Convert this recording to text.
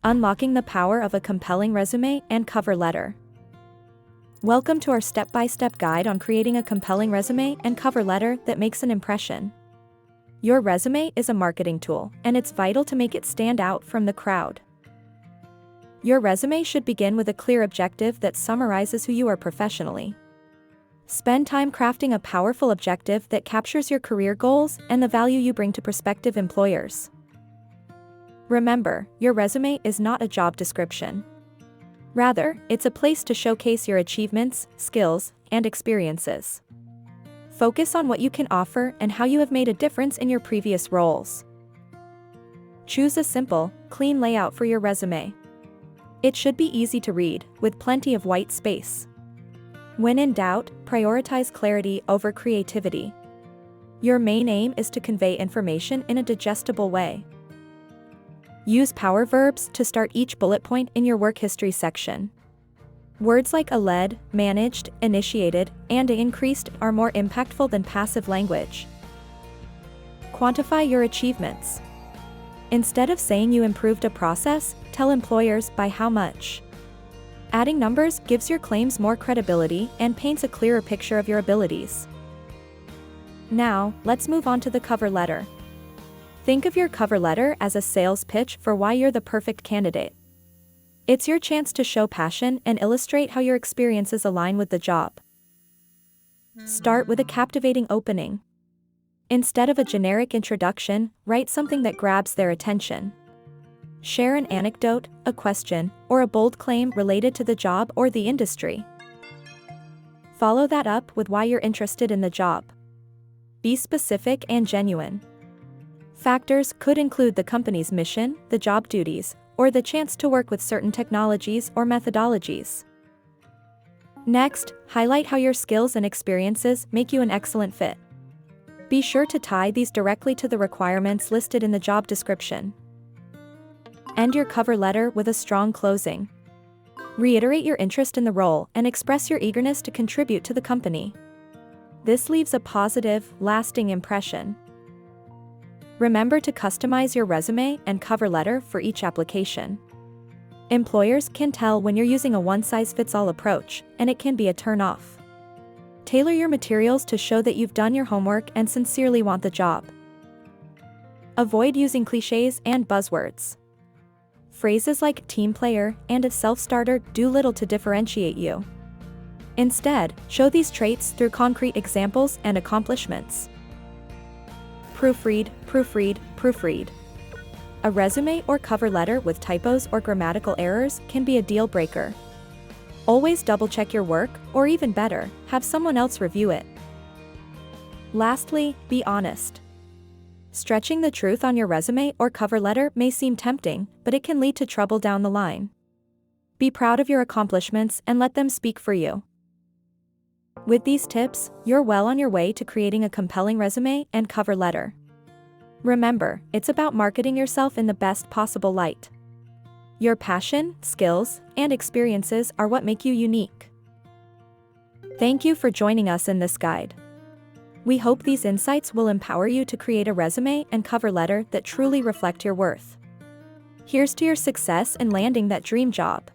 Unlocking the power of a compelling resume and cover letter. Welcome to our step-by-step guide on creating a compelling resume and cover letter that makes an impression. Your resume is a marketing tool, and it's vital to make it stand out from the crowd. Your resume should begin with a clear objective that summarizes who you are professionally. Spend time crafting a powerful objective that captures your career goals and the value you bring to prospective employers. Remember, your resume is not a job description. Rather, it's a place to showcase your achievements, skills, and experiences. Focus on what you can offer and how you have made a difference in your previous roles. Choose a simple, clean layout for your resume. It should be easy to read, with plenty of white space. When in doubt, prioritize clarity over creativity. Your main aim is to convey information in a digestible way. Use power verbs to start each bullet point in your work history section. Words like led, managed, initiated, and increased are more impactful than passive language. Quantify your achievements. Instead of saying you improved a process, tell employers by how much. Adding numbers gives your claims more credibility and paints a clearer picture of your abilities. Now, let's move on to the cover letter. Think of your cover letter as a sales pitch for why you're the perfect candidate. It's your chance to show passion and illustrate how your experiences align with the job. Start with a captivating opening. Instead of a generic introduction, write something that grabs their attention. Share an anecdote, a question, or a bold claim related to the job or the industry. Follow that up with why you're interested in the job. Be specific and genuine. Factors could include the company's mission, the job duties, or the chance to work with certain technologies or methodologies. Next, highlight how your skills and experiences make you an excellent fit. Be sure to tie these directly to the requirements listed in the job description. End your cover letter with a strong closing. Reiterate your interest in the role and express your eagerness to contribute to the company. This leaves a positive, lasting impression. Remember to customize your resume and cover letter for each application. Employers can tell when you're using a one-size-fits-all approach, and it can be a turn-off. Tailor your materials to show that you've done your homework and sincerely want the job. Avoid using cliches and buzzwords. Phrases like team player and a self-starter do little to differentiate you. Instead, show these traits through concrete examples and accomplishments. Proofread, proofread, proofread. A resume or cover letter with typos or grammatical errors can be a deal breaker. Always double-check your work, or even better, have someone else review it. Lastly, be honest. Stretching the truth on your resume or cover letter may seem tempting, but it can lead to trouble down the line. Be proud of your accomplishments and let them speak for you. With these tips, you're well on your way to creating a compelling resume and cover letter. Remember, it's about marketing yourself in the best possible light. Your passion, skills, and experiences are what make you unique. Thank you for joining us in this guide. We hope these insights will empower you to create a resume and cover letter that truly reflect your worth. Here's to your success in landing that dream job.